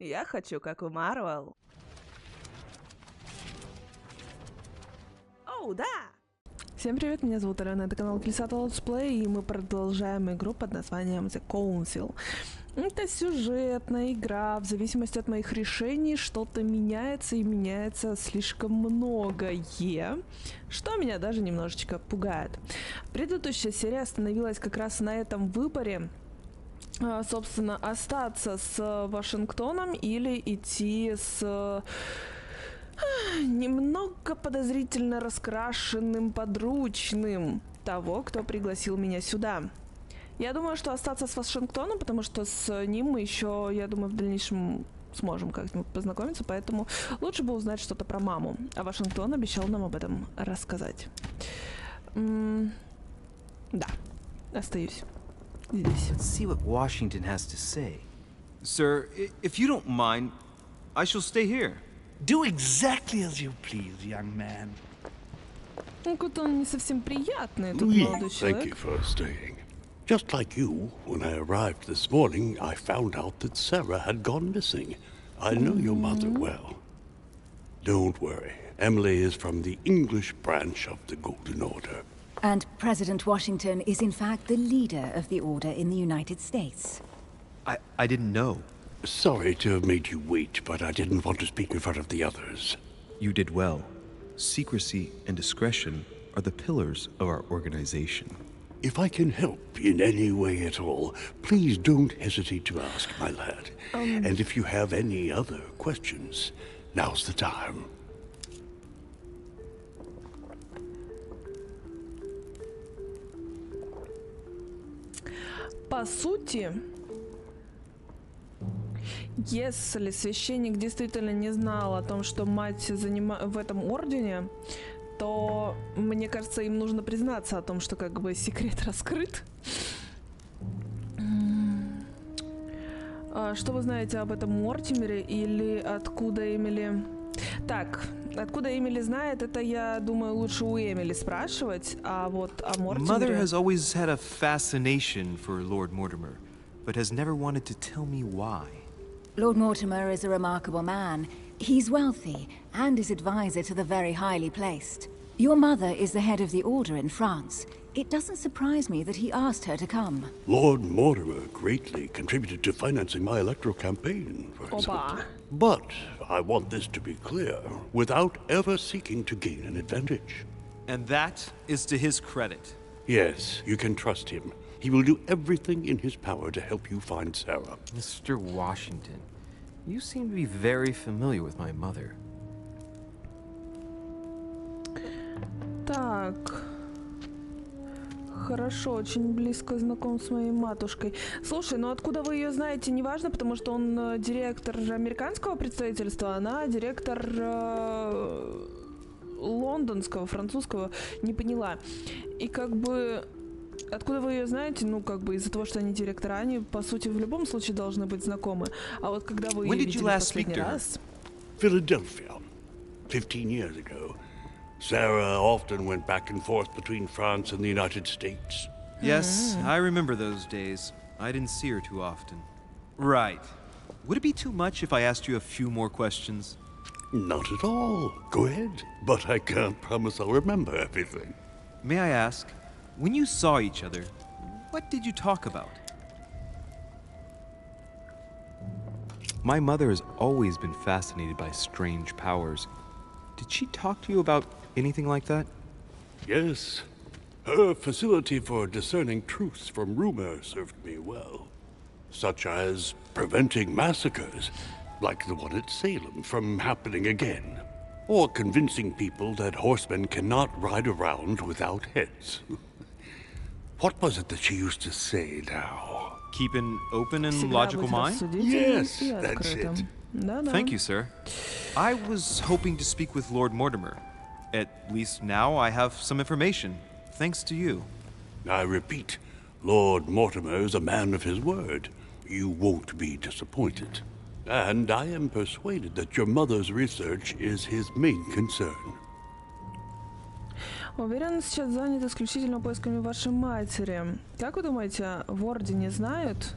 Я хочу, как у Марвел. Оу, да! Всем привет, меня зовут Алена, это канал Летсплей, и мы продолжаем игру под названием The Council. Это сюжетная игра, в зависимости от моих решений что-то меняется, и меняется слишком многое, что меня даже немножечко пугает. Предыдущая серия остановилась как раз на этом выборе. Собственно, остаться с Вашингтоном или идти с немного подозрительно раскрашенным подручным того, кто пригласил меня сюда. Я думаю, что остаться с Вашингтоном, потому что с ним мы еще, я думаю, в дальнейшем сможем как-нибудь познакомиться, поэтому лучше бы узнать что-то про маму. А Вашингтон обещал нам об этом рассказать. Да, остаюсь. Let's see what Washington has to say. Sir, if you don't mind, I shall stay here. Do exactly as you please, young man. Какой-то он не совсем приятный, этот Oui, молодой thank человек. you for staying. Just like you, when I arrived this morning, I found out that Sarah had gone missing. I know your mother well. Don't worry, Emily is from the English branch of the Golden Order. And President Washington is in fact the leader of the Order in the United States. I didn't know. Sorry to have made you wait, but I didn't want to speak in front of the others. You did well. Secrecy and discretion are the pillars of our organization. If I can help in any way at all, please don't hesitate to ask, my lad. And if you have any other questions, now's the time. По сути, если священник действительно не знал о том, что мать в этом ордене, то, мне кажется, им нужно признаться о том, что как бы секрет раскрыт. Что вы знаете об этом Мортимере или откуда Эмили? Так, откуда Эмили знает, это, я думаю, лучше у Эмили спрашивать, а вот о Мортимере... Mother has always had a fascination for Lord Mortimer, but has never wanted to tell me why. Lord Mortimer is a remarkable man. He's wealthy and is advisor to the very highly placed. Your mother is the head of the Order in France. It doesn't surprise me that he asked her to come. Lord Mortimer greatly contributed to financing my electoral campaign, for example. But I want this to be clear, without ever seeking to gain an advantage. And that is to his credit. Yes, you can trust him. He will do everything in his power to help you find Sarah. Mr. Washington, you seem to be very familiar with my mother. Так... Хорошо, очень близко знаком с моей матушкой. Слушай, ну откуда вы ее знаете, неважно, потому что он директор американского представительства, она директор лондонского, французского, не поняла. И как бы, откуда вы ее знаете, ну как бы из-за того, что они директора, они по сути в любом случае должны быть знакомы. А вот когда вы ее видели в последний раз... Philadelphia, 15 years ago. Sarah often went back and forth between France and the United States. Yes, I remember those days. I didn't see her too often. Right. Would it be too much if I asked you a few more questions? Not at all. Go ahead. But I can't promise I'll remember everything. May I ask, when you saw each other, what did you talk about? My mother has always been fascinated by strange powers. Did she talk to you about anything like that? Yes. Her facility for discerning truths from rumor served me well. Such as preventing massacres, like the one at Salem, from happening again. Or convincing people that horsemen cannot ride around without heads. What was it that she used to say now? Keep an open and logical mind? Yes, that's it. Thank you, sir. I was hoping to speak with Lord Mortimer. At least now I have some information, thanks to you. I repeat, Lord Mortimer is a man of his word. You won't be disappointed. And I am persuaded that your mother's research is his main concern. Уверен, сейчас занят исключительно поисками вашей матери. Как вы думаете, в Ордене знают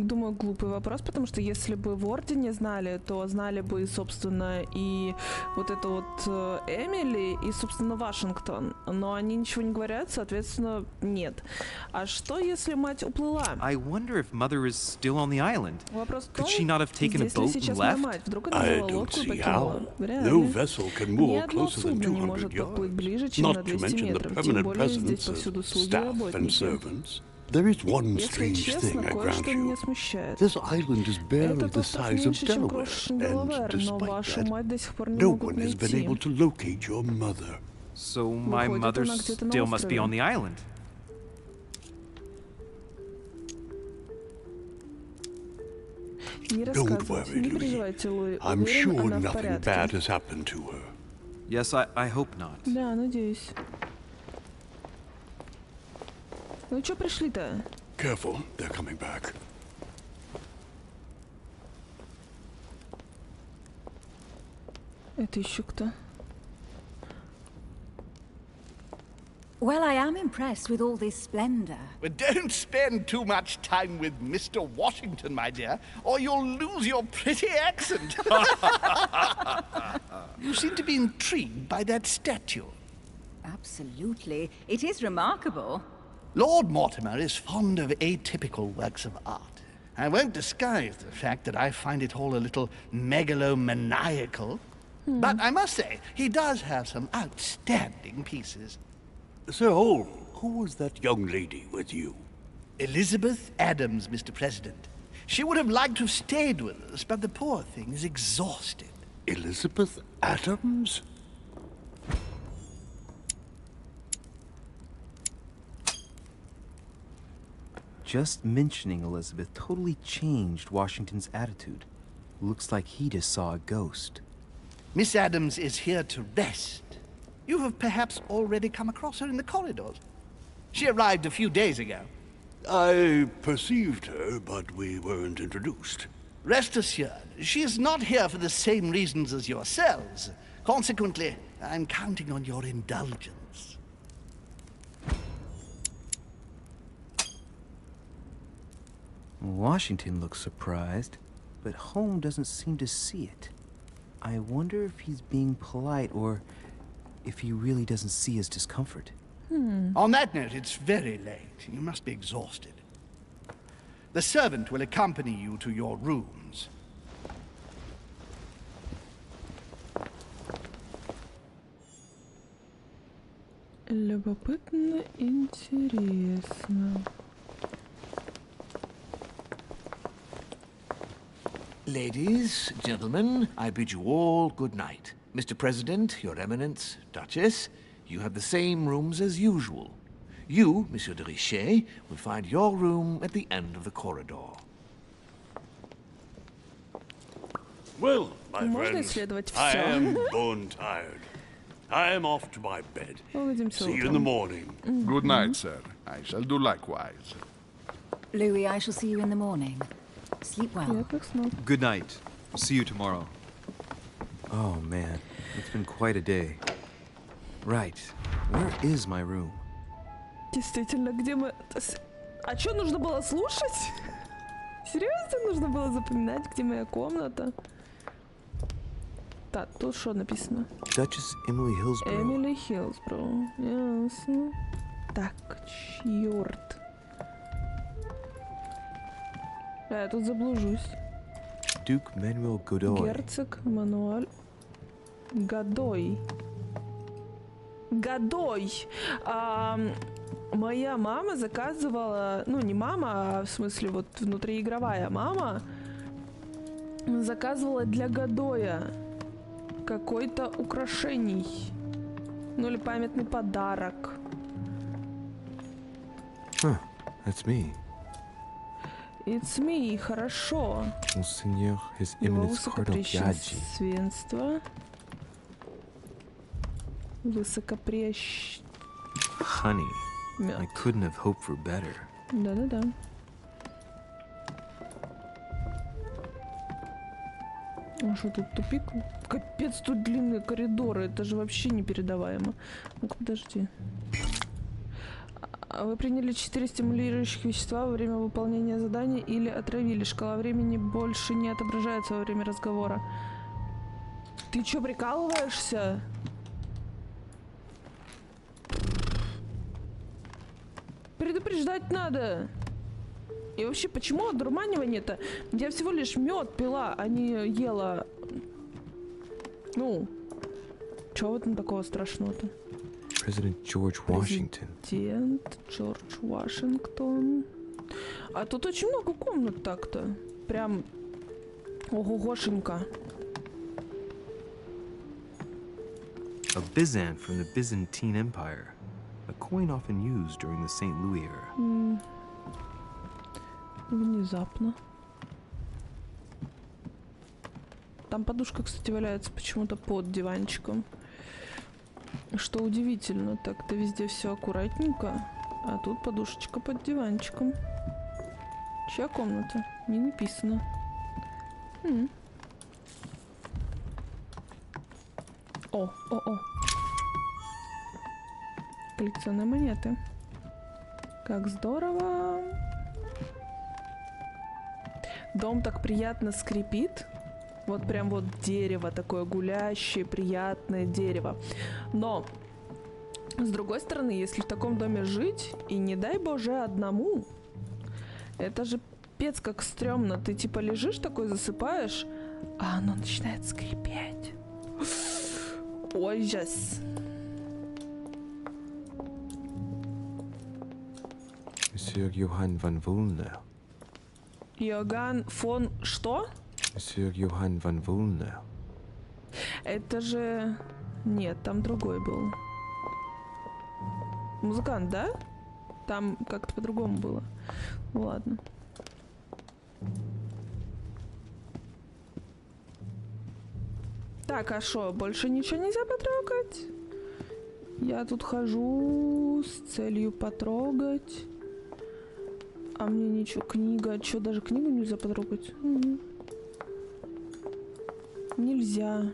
думаю, глупый вопрос, потому что если бы в Ордене знали, то знали бы, собственно, и вот это вот Эмили, и, собственно, Вашингтон. Но они ничего не говорят, соответственно, нет. А что, если мать уплыла? I wonder if Mother is still on the island. Вопрос в Could том, she not have taken a здесь ли boat and сейчас моя left? мать? Вдруг она I взяла don't лодку и see покинула? how. Вряд No ли. vessel can Ни moor одно closer than судно не 200 может подплыть ближе, yards. чем на Not to 200 mention the метров. Тем permanent более здесь presence повсюду of слуги и staff and работники. servants. There is one Если strange честно, thing, I кое-что grant меня you. смущает. This island is barely Этот the остров size of меньше, чем Delaware, крошечный and Делавэр, но despite вашу that, мать до сих пор не no могут one has been найти. able to locate your mother. So my Выходит, mother она где-то на still must be острове. on the island. Не Don't рассказывайте, worry, не Louis. переживайте, Луи. I'm Уверен, sure она в nothing bad порядке. has happened to her. Yes, I hope not. Да, надеюсь. Ну чё пришли-то? Careful, they're coming back. Это еще кто? Well, I am impressed with all this splendor. But don't spend too much time with Mr. Washington, my dear, or you'll lose your pretty accent. You seem to be intrigued by that statue. Absolutely. It is remarkable. Lord Mortimer is fond of atypical works of art. I won't disguise the fact that I find it all a little megalomaniacal. But I must say, he does have some outstanding pieces. Sir Holm, who was that young lady with you? Elizabeth Adams, Mr. President. She would have liked to have stayed with us, but the poor thing is exhausted. Elizabeth Adams? Just mentioning Elizabeth totally changed Washington's attitude. Looks like he just saw a ghost. Miss Adams is here to rest. You have perhaps already come across her in the corridors. She arrived a few days ago. I perceived her, but we weren't introduced. Rest assured, she is not here for the same reasons as yourselves. Consequently, I'm counting on your indulgence. Washington looks surprised, but Holmes doesn't seem to see it. I wonder if he's being polite or if he really doesn't see his discomfort. On that note, it's very late. You must be exhausted. The servant will accompany you to your rooms. Любопытно, интересно. Ladies, gentlemen, I bid you all good night. Mr. President, Your Eminence, Duchess, you have the same rooms as usual. You, Monsieur de Richet, will find your room at the end of the corridor. Well, my Можно friends, исследовать I всё. am bone tired. I am off to my bed. Увидимся See you in the утром. morning. Good night, sir. I shall do likewise. Louis, I shall see you in the morning. Sleep well. Приятных снов. Good night. See you tomorrow. Oh man, it's been quite a day. Right, where is my room? Действительно, где мы... А что нужно было слушать? Серьезно нужно было запоминать, где моя комната? Так, тут что написано? Duchess Emily Hillsborough. Эмили Хиллсброу. Ясно. Так, черт. Я тут заблужусь. Duke Manuel Godoy. Герцог Мануаль Годой. Годой! Моя мама заказывала, ну не мама, а в смысле вот внутриигровая мама заказывала для Годоя какой-то украшений. Ну или памятный подарок. Huh, that's me. It's me, хорошо. Monseigneur, His Его Eminence Cardinal Biaggi. высокопреосвященство. Honey, I couldn't have hoped for better. Да-да-да. А что тут тупик? Капец, тут длинные коридоры. Это же вообще непередаваемо. Ну-ка, подожди. Вы приняли 4 стимулирующих вещества во время выполнения задания или отравили. Шкала времени больше не отображается во время разговора. Ты чё, прикалываешься? Предупреждать надо. И вообще, почему одурманивание-то? Я всего лишь мед пила, а не ела. Ну, чё в этом такого страшного-то? President George Washington. Президент Джордж Вашингтон. А тут очень много комнат так-то. Прям ого-гошенько. A Byzant from the Byzantine Empire. A coin often used during the St. Louis era. Внезапно. Там подушка, кстати, валяется почему-то под диванчиком. Что удивительно, так-то везде все аккуратненько, а тут подушечка под диванчиком. Чья комната? Не написано. О. Коллекционные монеты. Как здорово. Дом так приятно скрипит. Вот прям вот дерево такое гулящее, приятное дерево. Но, с другой стороны, если в таком доме жить, и не дай боже одному, это же пипец как стрёмно. Ты типа лежишь такой, засыпаешь, а оно начинает скрипеть. Ой, жесть. Monsieur Johann von Wulner. Йоганн фон что? Monsieur Johann von Wulner. Это же... Нет, там другой был. Музыкант, да? Там как-то по-другому было. Ну, ладно. Так, а шо, больше ничего нельзя потрогать? Я тут хожу с целью потрогать. А мне ничего, книга. Чё, даже книгу нельзя потрогать? Нельзя.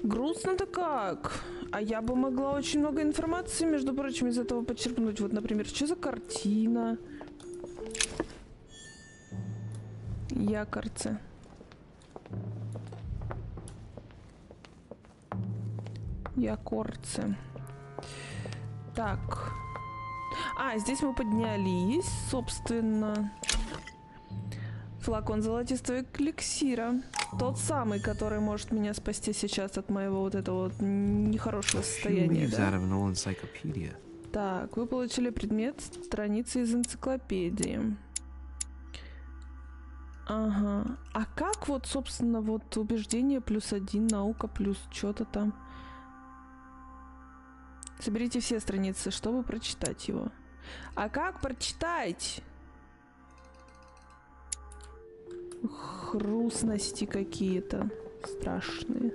Грустно-то как? А я бы могла очень много информации, между прочим, из этого почерпнуть. Вот, например, что за картина? Якорце. Якорце. Так. А, здесь мы поднялись, собственно. Флакон золотистого эликсира. Тот самый, который может меня спасти сейчас от моего вот этого вот нехорошего состояния, да? Так, вы получили предмет страницы из энциклопедии. Ага. А как вот, собственно, вот убеждение +1, наука плюс что-то там? Соберите все страницы, чтобы прочитать его. А как прочитать? Хрустности какие-то страшные,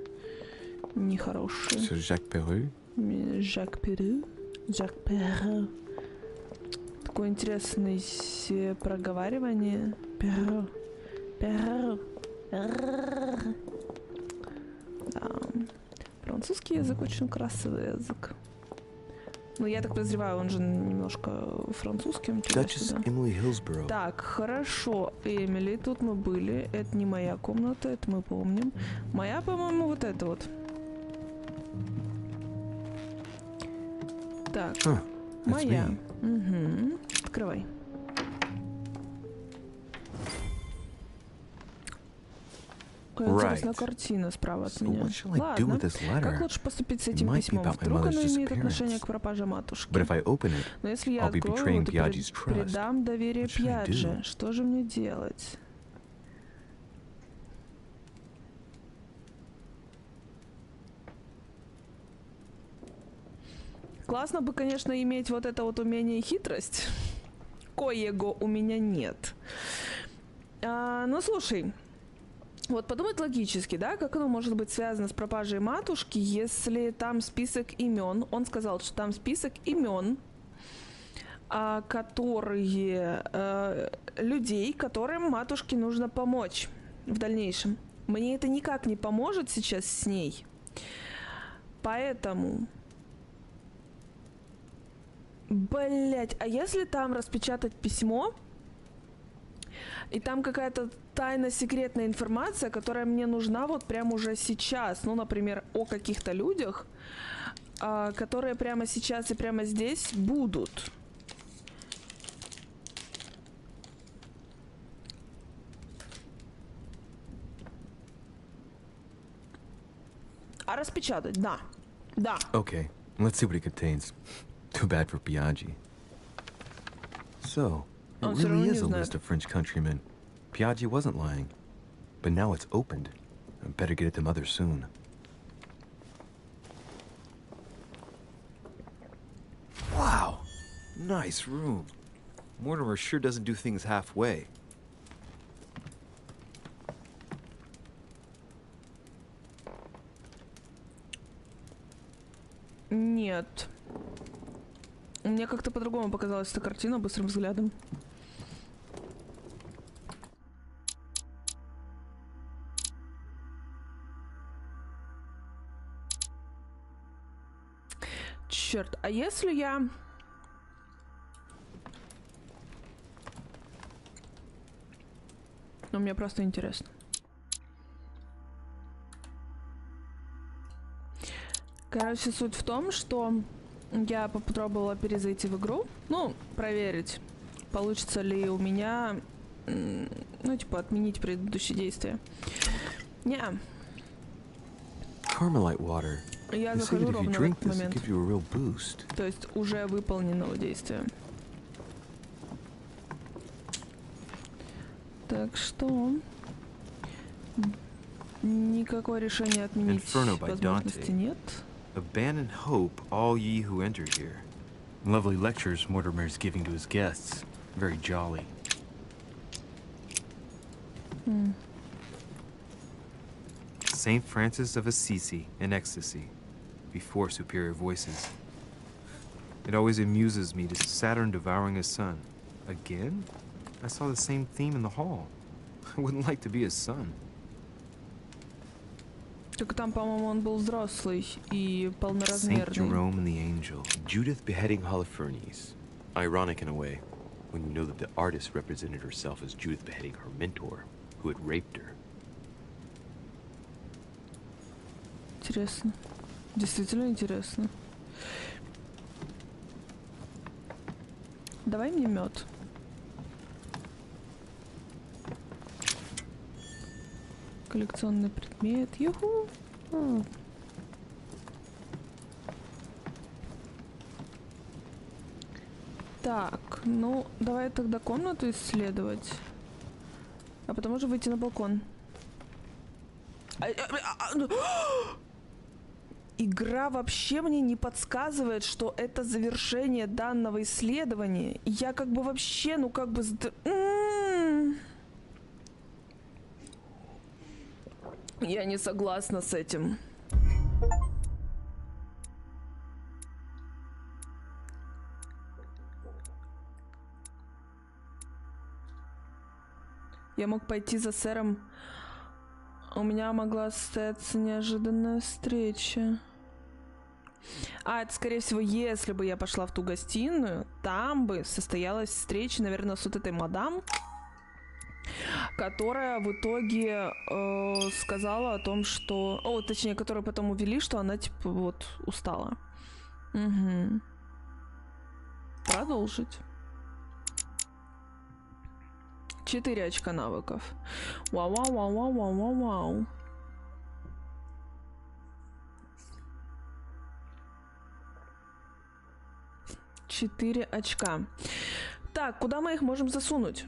нехорошие. Жак Перу. Жак Перу. Жак Перу. Такое интересное проговаривание. Перу. Перу. Да. Французский язык очень красивый язык. Ну, я так подозреваю, он же немножко французским. Так, хорошо. Эмили, тут мы были. Это не моя комната, это мы помним. Моя, по-моему, вот это вот. Так, моя. Угу. Открывай. Какая интересная картина справа от меня. Ладно, как лучше поступить с этим письмом? Вдруг оно имеет отношение к пропаже матушки? Но если я открою его, то предам доверие Пьяджи. Что же мне делать? Классно бы, конечно, иметь вот это вот умение и хитрость. Коего у меня нет. Ну, слушай. Вот подумать логически, да, как оно может быть связано с пропажей матушки, если там список имен. Он сказал, что там список имен, которые людей, которым матушке нужно помочь в дальнейшем. Мне это никак не поможет сейчас с ней. Поэтому Блять, а если там распечатать письмо, и там какая-то тайно-секретная информация, которая мне нужна вот прямо уже сейчас, ну, например, о каких-то людях, которые прямо сейчас и прямо здесь будут. А распечатать, да. Да. Okay, let's see what it contains. Too bad for Piaggi. So, it really is a list of French countrymen. Piaggi wasn't lying. But now it's opened. I better get it to Mother soon. Wow. Nice room. Mortimer sure doesn't do things halfway. Нет. Мне как-то по-другому показалась эта картина быстрым взглядом. Черт, а если я... Ну, мне просто интересно. Короче, суть в том, что я попробовала перезайти в игру. Ну, проверить, получится ли у меня, ну, типа, отменить предыдущие действия. Не. Carmelite water. Я захожу ровно в этот момент. То есть уже выполненного действия. Так что никакого решения отменить возможности нет. Abandon hope, all ye who enter here. Lovely lectures Mortimer's giving to his guests. Very jolly. Saint Francis of Assisi in ecstasy, before superior voices. It always amuses me to see Saturn devouring his son. Again? I saw the same theme in the hall. I wouldn't like to be his son. Только там, по-моему, он был взрослый и полноразмерный. Saint Jerome and the Angel. Judith beheading Holofernes. Ironic in a way, when you know that the artist represented herself as Judith beheading her mentor, who had raped her. Интересно. Действительно интересно. Давай мне мед. Коллекционный предмет. Юху! Так, ну, давай тогда комнату исследовать. А потом уже выйти на балкон. Игра вообще мне не подсказывает, что это завершение данного исследования. Я как бы вообще, ну как бы... Я не согласна с этим. Я мог пойти за сэром. У меня могла состояться неожиданная встреча. Это, скорее всего, если бы я пошла в ту гостиную, там бы состоялась встреча, наверное, с вот этой мадам, которая в итоге сказала о том, что... точнее, которую потом увели, что она, типа, вот, устала. Угу. Продолжить. 4 очка навыков. Вау-вау-вау-вау-вау-вау. Четыре очка. Так, куда мы их можем засунуть?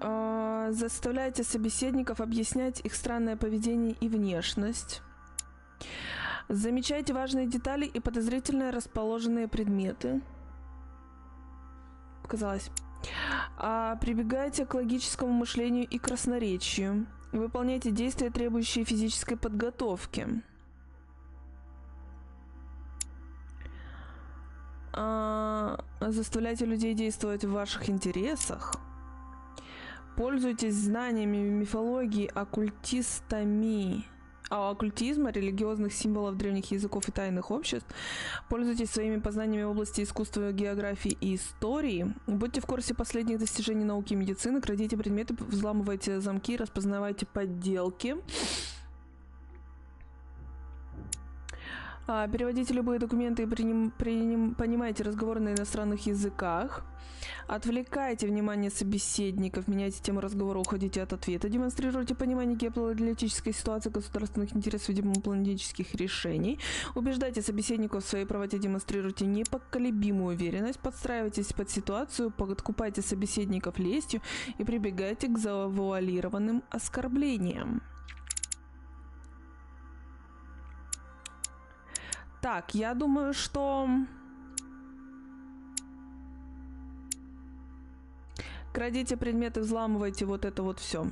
Заставляйте собеседников объяснять их странное поведение и внешность. Замечайте важные детали и подозрительно расположенные предметы. Показалось. Прибегайте к логическому мышлению и красноречию. Выполняйте действия, требующие физической подготовки. Заставляйте людей действовать в ваших интересах. Пользуйтесь знаниями мифологии, оккультистами. оккультизма, религиозных символов древних языков и тайных обществ. Пользуйтесь своими познаниями в области искусства, географии и истории. Будьте в курсе последних достижений науки и медицины. Крадите предметы, взламывайте замки, распознавайте подделки. Переводите любые документы и понимайте разговоры на иностранных языках. Отвлекайте внимание собеседников, меняйте тему разговора, уходите от ответа. Демонстрируйте понимание геополитической ситуации, государственных интересов и дипломатических решений. Убеждайте собеседников в своей правоте, демонстрируйте непоколебимую уверенность. Подстраивайтесь под ситуацию, подкупайте собеседников лестью и прибегайте к завуалированным оскорблениям. Так, я думаю, что... Крадите предметы, взламывайте вот это вот все.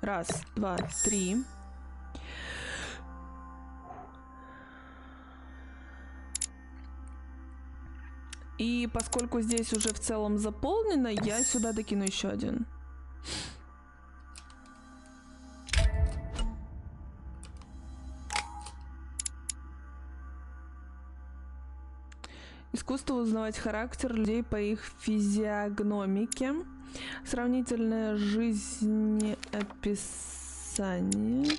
Раз, два, три. И поскольку здесь уже в целом заполнено, я сюда докину еще один. Искусство узнавать характер людей по их физиогномике. Сравнительное жизнеописание.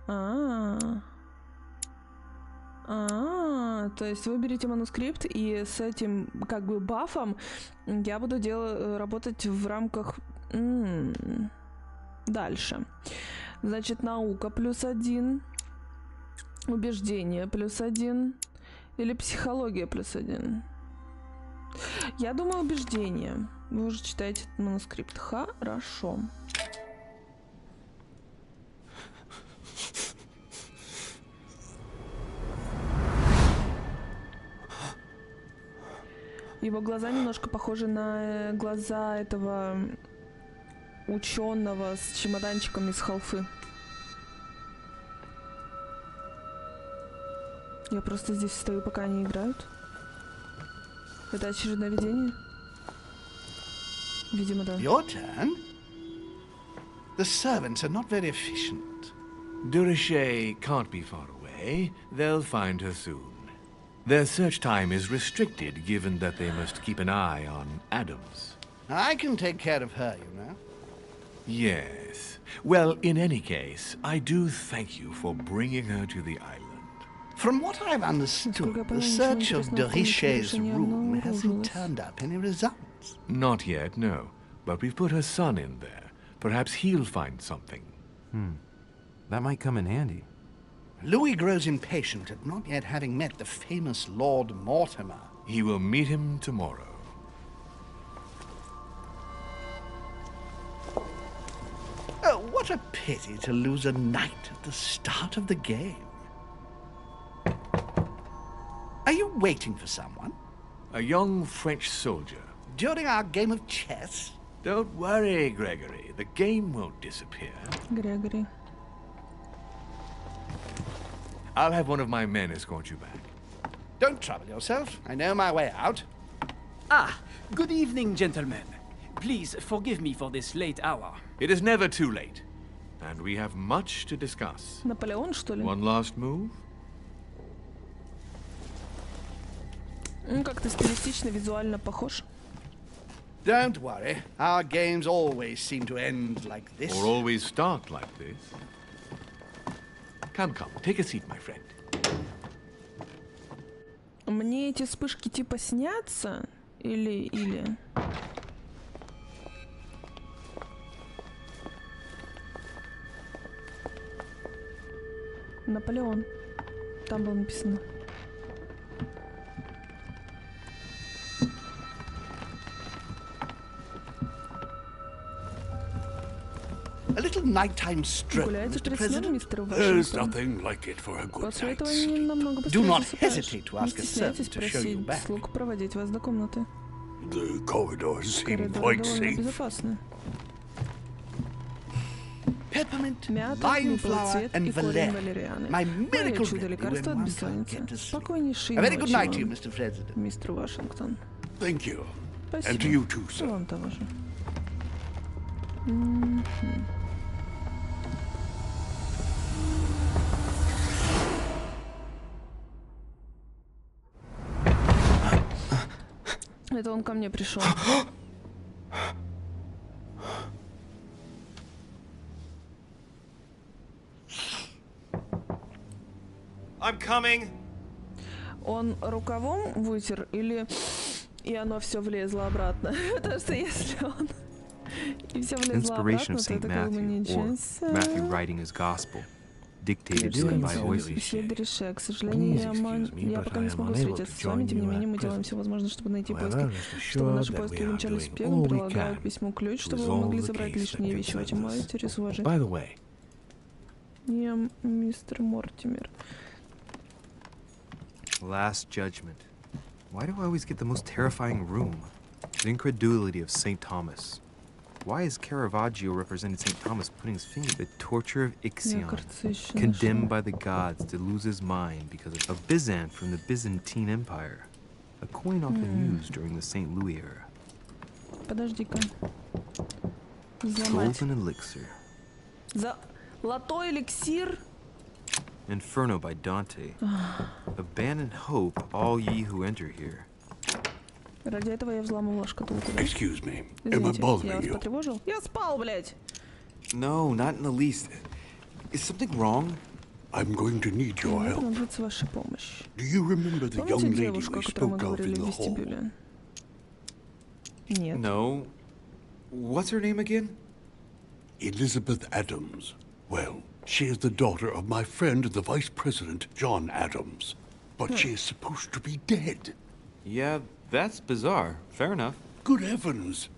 То есть вы берете манускрипт, и с этим как бы бафом я буду работать в рамках... Дальше. Значит, наука +1. Убеждение +1 или психология +1? Я думаю, убеждение. Вы уже читаете этот манускрипт. Хорошо. Его глаза немножко похожи на глаза этого ученого с чемоданчиком из халфы. Я просто здесь стою, пока они играют. Это очередное видение? Видимо, да. Your turn? The servants are not very efficient. De Richet can't be far away. They'll find her soon. Their search time is restricted, given that they must keep an eye on Adams. I can take care of her, you know. Yes. Well, in any case, I do thank you for bringing her to the island. From what I've understood, the search of de Richet's room hasn't turned up any results. Not yet, no. But we've put her son in there. Perhaps he'll find something. That might come in handy. Louis grows impatient at not yet having met the famous Lord Mortimer. He will meet him tomorrow. Oh, what a pity to lose a knight at the start of the game. Are you waiting for someone? A young French soldier. During our game of chess? Don't worry, Gregory. The game won't disappear. Gregory. I'll have one of my men escort you back. Don't trouble yourself. I know my way out. Ah, good evening, gentlemen. Please forgive me for this late hour. It is never too late. And we have much to discuss. Наполеон, что ли? One last move? Как-то стилистично, визуально похож. Don't worry. Our games always seem to end like this. Or always start like this. Come, come. Take a seat, my friend. Мне эти вспышки типа снятся? Или... Наполеон. Там было написано. A little nighttime stroll, Mr. President. There's nothing like it for a good night's sleep. Do not hesitate to ask a servant to show you back. Слуг проводить вас до комнаты. The corridors seem Коридоры quite довольно safe. безопасны. Peppermint, Мята, vine луковый flower, цвет and и корень valerian. валерианы. My Мое miracle чудо remedy лекарство when от one can't бессонницы. get to sleep. Спокойнейшей A very good night to you, ночи Mr. President. вам, мистер Вашингтон. Thank you. Спасибо. And to you too, И sir. вам того же. Это он ко мне пришел. I'm coming. Он рукавом вытер или и оно все влезло обратно? Потому что если он и все влезло Inspiration обратно, of то Saint это как бы Matthew, ничего or себе. Matthew writing his gospel, dictated to him by voices. Месье Дрише, к сожалению, я пока не смогу встретиться с вами, тем не менее мы делаем все возможное, чтобы найти поиски, чтобы наши поиски увенчались успехом, прилагаю к письму ключ, чтобы вы могли забрать лишние вещи в эти матери с уважением. Я мистер Мортимер. Last Judgment. Why do I always get the most terrifying room? The incredulity of St. Thomas. Why is Caravaggio represented St. Thomas putting his finger? The torture of Ixion, condemned by the gods to lose his mind because of Byzant from the Byzantine Empire, a coin often used during the St. Louis era. Подожди-ка. Golden elixir. Золотой эликсир? Inferno by Dante. Abandon hope, all ye who enter here. Ради этого я взламывала шкатулку. Excuse me. Am I Извините, я bothering вас you? потревожил? Я спал, блядь! No, not in the least. Is something wrong? I'm going to need your Мне help. понадобится ваша помощь. Do you remember the young Помните lady девушку, we о которой мы spoke of говорили in в the hall? вестибюле? Нет. No. What's her name again? Elizabeth Adams. Well, she is the daughter of my friend, the Vice President, John Adams. But she is supposed to be dead. Yeah, that's bizarre. Fair enough. Good heavens!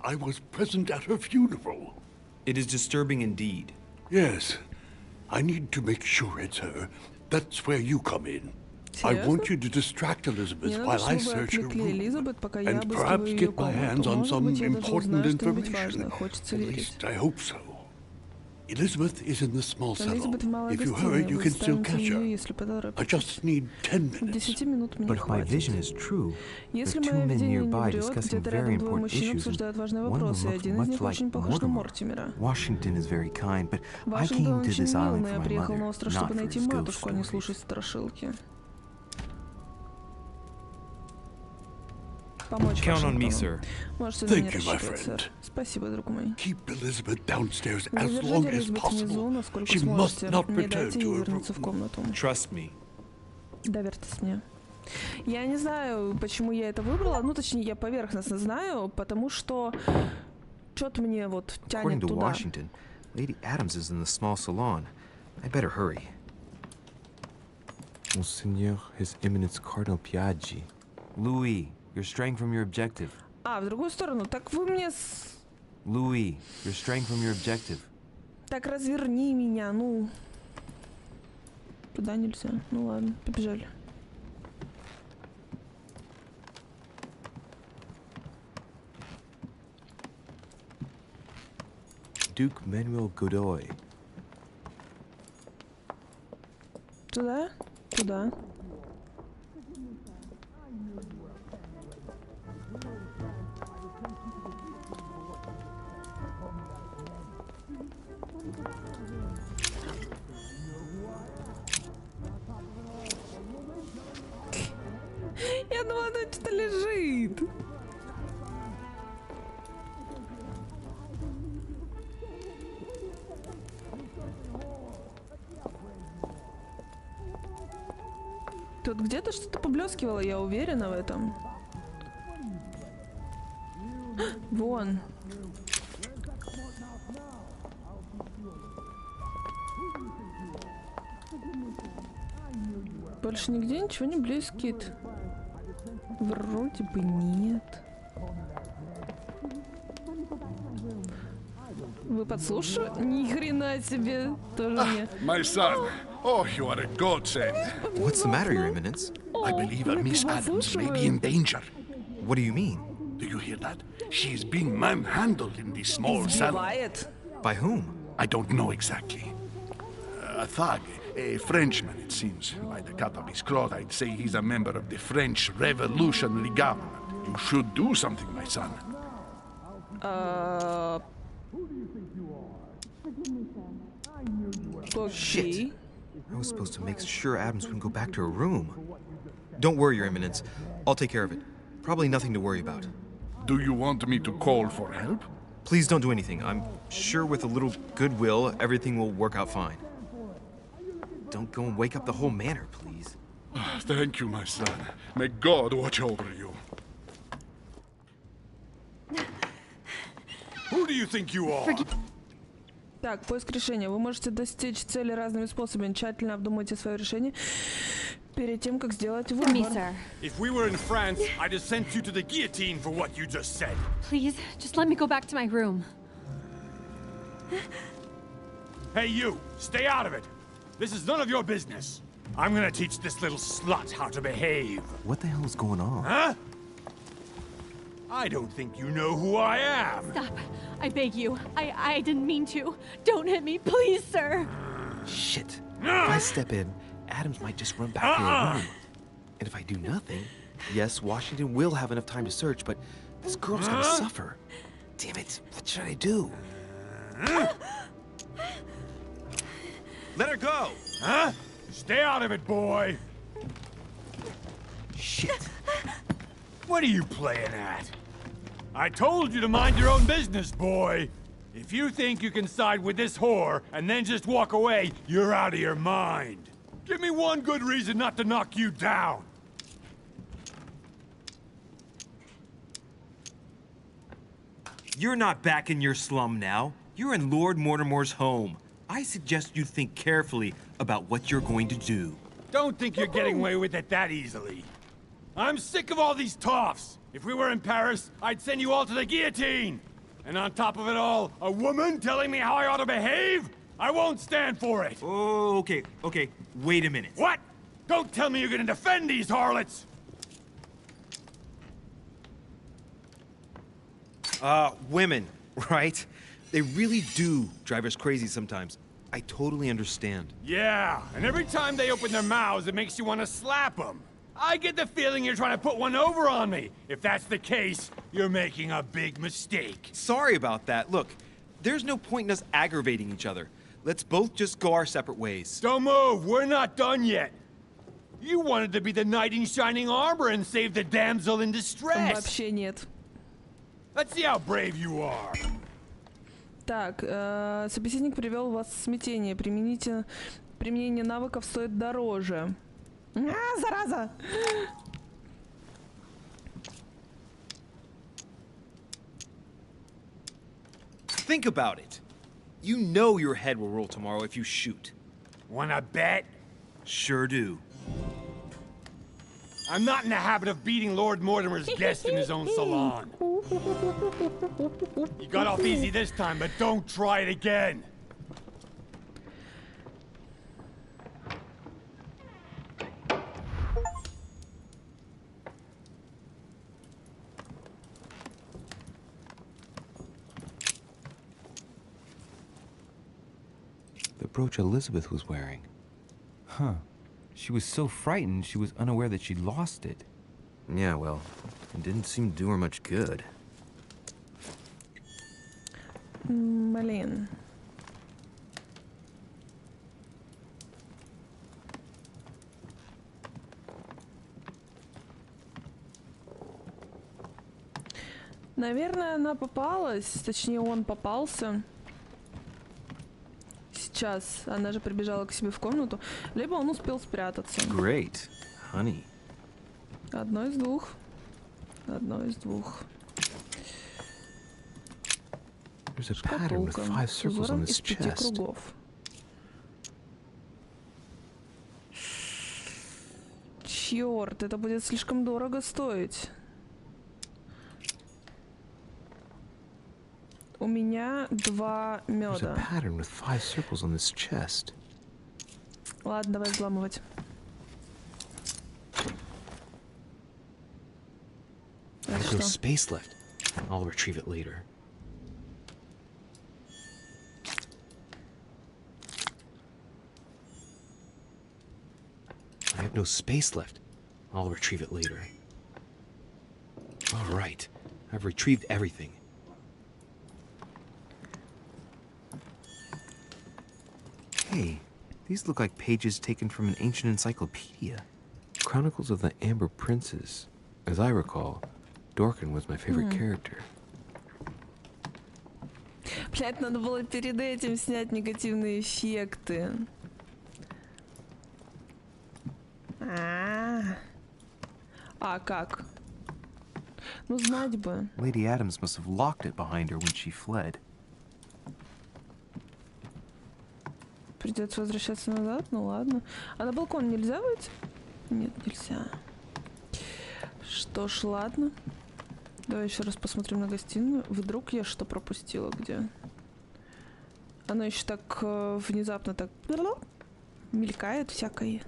I was present at her funeral. It is disturbing indeed. Yes. I need to make sure it's her. That's where you come in. I want you to distract Elizabeth while I search her room. And perhaps get my hands on some important information. At least I hope so. Elizabeth is in the small salon. If you hurry, you can still catch her. I just need 10 minutes. But if my vision is true, there are two men nearby discussing very important issues, and one will look much like Mortimer. Washington is very kind, but I came to this island for my mother, not for his ghost stories. Count on me, sir. Thank you, my friend. Спасибо, друг мой. Keep Elizabeth downstairs as long as possible. She must not return to her room. Trust me. Доверьтесь мне. Я не знаю, почему я это выбрала. Ну, точнее, я поверхностно знаю, потому что что-то мне вот тянет туда. Washington, Lady Adams is in the small salon. I better hurry. Monseigneur, His Eminence Cardinal Piaggi. Louis, you're straying from your objective. А, в другую сторону. Так вы мне Louis, you're straying from your objective. Так разверни меня, ну. Туда нельзя. Ну ладно, побежали. Duke Manuel Godoy. Туда? Туда. Я думала, тут что-то лежит. Тут где-то что-то поблескивало, я уверена в этом. Вон. Больше нигде ничего не блескит. Вроде бы нет. Вы подслушали? Ни хрена себе. Тоже мне. My son. Oh, you are a godsend. What's the matter, Your Eminence? I believe Miss Adams may be in danger. What do you mean? Do you hear that? She is being manhandled in this small salon. By whom? I don't know exactly. A thug, a Frenchman, it seems. By the cut of his cloth, I'd say he's a member of the French Revolutionary Government. You should do something, my son. Shit! I was supposed to make sure Adams wouldn't go back to her room. Don't worry, Your Eminence. I'll take care of it. Probably nothing to worry about. Do you want me to call for help? Please don't do anything. I'm sure with a little goodwill, everything will work out fine. Don't go and wake up the whole manor, please. Thank you, my son. May God watch over you. Who do you think you are? Так, поиск решения. Вы можете достичь цели разными способами. Тщательно обдумайте свое решение перед тем, как сделать выбор. If we were in France, I'd have sent you to the guillotine for what you just said. Please, just let me go back to my room. Hey, you! Stay out of it! This is none of your business. I'm gonna teach this little slut how to behave. What the hell is going on? Huh? I don't think you know who I am. Stop. I beg you. I didn't mean to. Don't hit me, please, sir. Shit. If I step in, Adams might just run back to her room. And if I do nothing, yes, Washington will have enough time to search, but this girl's gonna suffer. Damn it. What should I do? Let her go! Huh? Stay out of it, boy! Shit. What are you playing at? I told you to mind your own business, boy! If you think you can side with this whore and then just walk away, you're out of your mind. Give me one good reason not to knock you down. You're not back in your slum now. You're in Lord Mortimer's home. I suggest you think carefully about what you're going to do. Don't think you're getting away with it that easily. I'm sick of all these toffs. If we were in Paris, I'd send you all to the guillotine. And on top of it all, a woman telling me how I ought to behave? I won't stand for it. Oh, okay. Wait a minute. What? Don't tell me you're gonna defend these harlots. Women, right? They really do drive us crazy sometimes. I totally understand. Yeah, and every time they open their mouths, it makes you want to slap them. I get the feeling you're trying to put one over on me. If that's the case, you're making a big mistake. Sorry about that. Look, there's no point in us aggravating each other. Let's both just go our separate ways. Don't move. We're not done yet. You wanted to be the knight in shining armor and save the damsel in distress. Вообще нет. Let's see how brave you are. Так, собеседник привел вас в смятение. Применение навыков стоит дороже. Зараза! Think about it. You know your head will roll tomorrow if you shoot. Wanna bet? Sure do. I'm not in the habit of beating Lord Mortimer's guests in his own salon. You got off easy this time, but don't try it again. The brooch Elizabeth was wearing. Huh. She was so frightened, she was unaware that she'd lost it. Yeah, well, it didn't seem to do her much good. Блин. Наверное, она попалась, точнее, он попался. Сейчас она же прибежала к себе в комнату, либо он успел спрятаться. Great, honey. Одно из двух. Одно из двух. There's a pattern with 5 circles on this chest. Кругов. Черт, это будет слишком дорого стоить. У меня 2 меда. Ладно, давай взламывать. I have no space left. I'll retrieve it later. I have no space left. I'll retrieve it later. All right. I've retrieved everything. Hey, these look like pages taken from an ancient encyclopedia. Chronicles of the Amber Princes. As I recall, Dorkin was my favorite character. Блять, надо было перед этим снять негативные эффекты. А как? Ну, знать бы. Lady Adams must have locked it behind her when she fled. Придется возвращаться назад? Ну ладно. А на балкон нельзя выйти? Нет, нельзя. Что ж, ладно. Давай еще раз посмотрим на гостиную. Вдруг я что пропустила где? Оно еще так внезапно так мелькает всякое.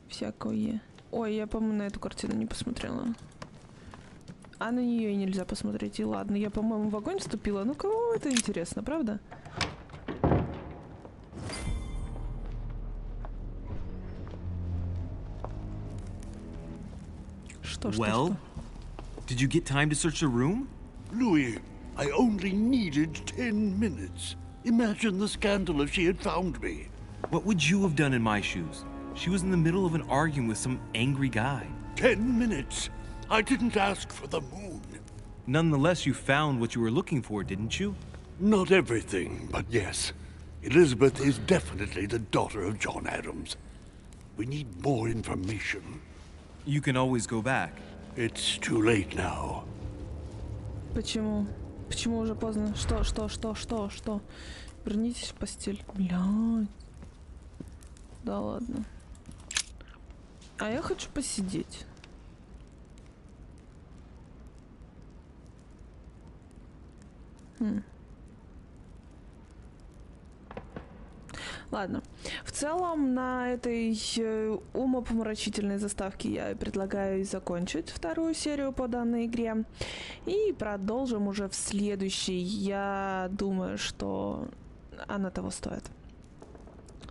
Всякое. Ой, я, по-моему, на эту картину не посмотрела. А на нее и нельзя посмотреть. И ладно, я, по-моему, в огонь вступила. Ну, кому это интересно, правда? Что? Well, did you get time to search the room? Louis, I only needed 10 minutes. Imagine the scandal if she had found me. What would you have done in my shoes? She was in the middle of an argument with some angry guy. 10 minutes? I didn't ask for the moon. Nonetheless, you found what you were looking for, didn't you? Not everything, but yes. Elizabeth is definitely the daughter of John Adams. We need more information. You can always go back. It's too late now. Почему? Почему уже поздно? Что? Вернитесь в постель. Блядь. Да ладно. А я хочу посидеть. Ладно. В целом, на этой умопомрачительной заставке я предлагаю закончить вторую серию по данной игре. И продолжим уже в следующей. Я думаю, что она того стоит.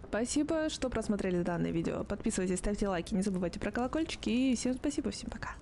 Спасибо, что просмотрели данное видео. Подписывайтесь, ставьте лайки, не забывайте про колокольчики. И всем спасибо, всем пока.